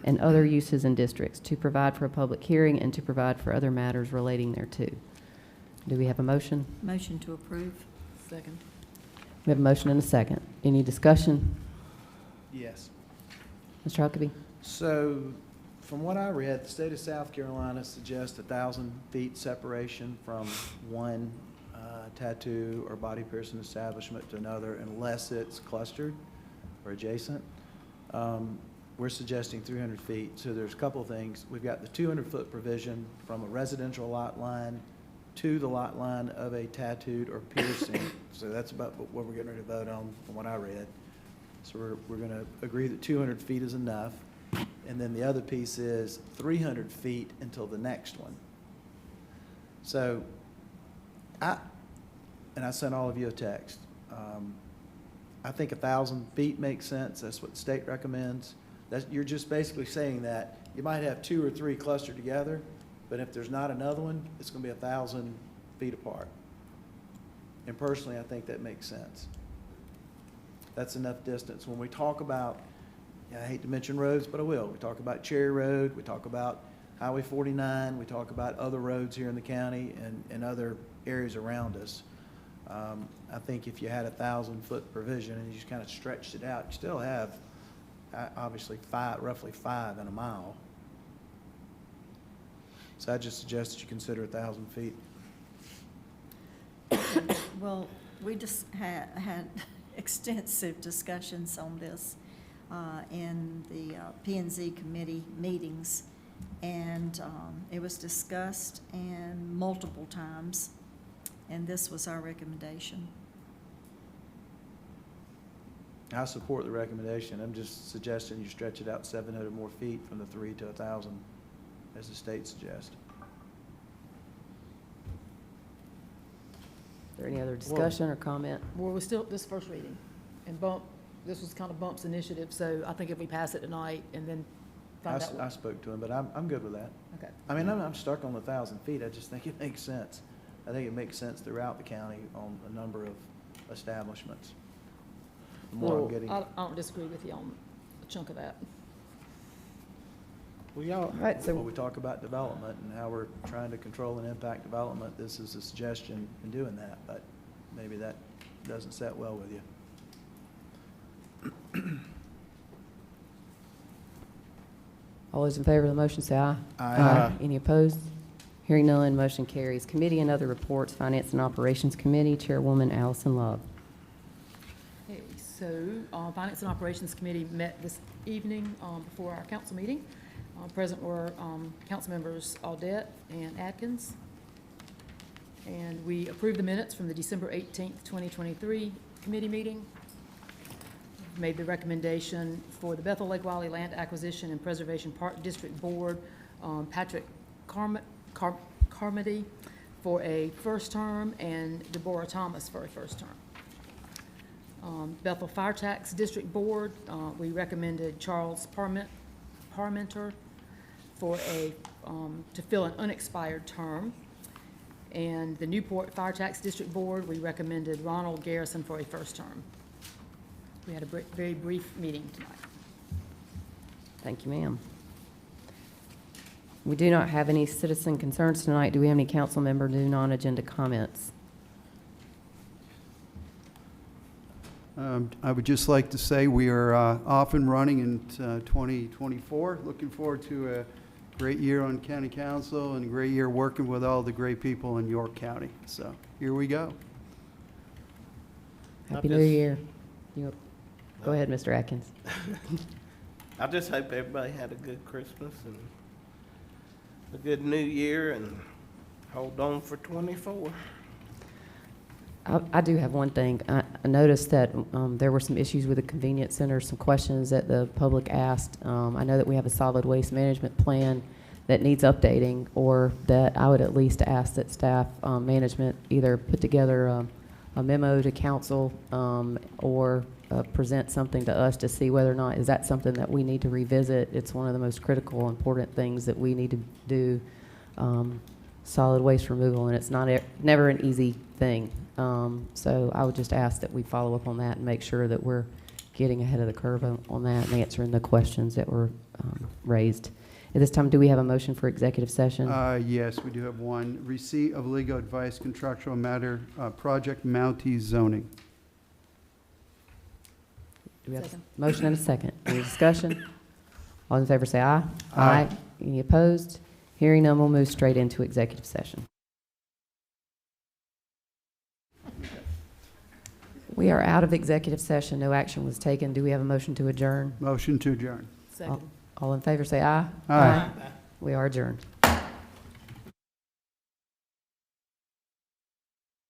and other uses in districts, to provide for a public hearing and to provide for other matters relating thereto. Do we have a motion? Motion to approve. Second. We have a motion and a second. Any discussion? Yes. Mr. Huckabee? So, from what I read, the state of South Carolina suggests 1,000 feet separation from one tattoo or body piercing establishment to another unless it's clustered or adjacent. We're suggesting 300 feet. So there's a couple of things. We've got the 200-foot provision from a residential lot line to the lot line of a tattooed or piercing. So that's about what we're getting ready to vote on from what I read. So we're going to agree that 200 feet is enough. And then the other piece is 300 feet until the next one. So I sent all of you a text. I think 1,000 feet makes sense. That's what the state recommends. You're just basically saying that you might have 2 or 3 clustered together, but if there's not another one, it's going to be 1,000 feet apart. And personally, I think that makes sense. That's enough distance. When we talk about, I hate to mention roads, but I will. We talk about Cherry Road, we talk about Highway 49, we talk about other roads here in the county and other areas around us. I think if you had 1,000-foot provision and you just kind of stretched it out, you still have obviously roughly 5 in a mile. So I just suggest that you consider 1,000 feet. Well, we just had extensive discussions on this in the P&Z committee meetings, and it was discussed and multiple times, and this was our recommendation. I support the recommendation. I'm just suggesting you stretch it out 700 more feet from the 3 to 1,000, as the state suggests. Is there any other discussion or comment? Well, we're still, this first reading, and this was kind of Bump's initiative, so I think if we pass it tonight and then find out. I spoke to him, but I'm good with that. Okay. I mean, I'm stuck on the 1,000 feet. I just think it makes sense. I think it makes sense throughout the county on a number of establishments. The more I'm Well, getting. I don't disagree with you on a chunk of that. Well, y'all, All right, When so we talk about development and how we're trying to control and impact development, this is a suggestion in doing that, but maybe that doesn't set well with you. all those in favor of the motion say aye. Aye. Any opposed? Hearing none, motion carries. Committee and other reports, Finance and Operations Committee, Chairwoman Allison Love. Okay, so, Finance and Operations Committee met this evening before our council meeting. Present were council members Audette and Atkins. And we approved the minutes from the December 18th, 2023 committee meeting. Made the recommendation for the Bethel Lake Wiley Land Acquisition and Preservation Park District Board, Patrick Carmody for a first term and Deborah Thomas for a first term. Bethel Fire Tax District Board, we recommended Charles Parmenter for to fill an unexpired term. And the Newport Fire Tax District Board, we recommended Ronald Garrison for a first term. We had a very brief meeting tonight. Thank you, ma'am. We do not have any citizen concerns tonight. Do we have any council member new non-agenda comments? I would just like to say we are off and running in 2024. Looking forward to a great year on county council and a great year working with all the great people in York County. So here we go. Happy New Year. Go ahead, Mr. Atkins. I just hope everybody had a good Christmas and a good New Year and hold on for 24. I do have one thing. I noticed that there were some issues with the convenience center, some questions that the public asked. I know that we have a solid waste management plan that needs updating, or that I would at least ask that staff management either put together a memo to council or present something to us to see whether or not, is that something that we need to revisit? It's one of the most critical, important things that we need to do, solid waste removal, and it's never an easy thing. So I would just ask that we follow up on that and make sure that we're getting ahead of the curve on that and answering the questions that were raised. At this time, do we have a motion for executive session? Yes, we do have one. Receipt of legal advice, contractual matter, project Mountie zoning. Do we have Second. a motion and a second? Any discussion? All in favor say aye. Aye. Any opposed? Hearing none, we'll move straight into executive session. We are out of executive session. No action was taken. Do we have a motion to adjourn? Motion to adjourn. All in favor say aye. Aye. We are adjourned.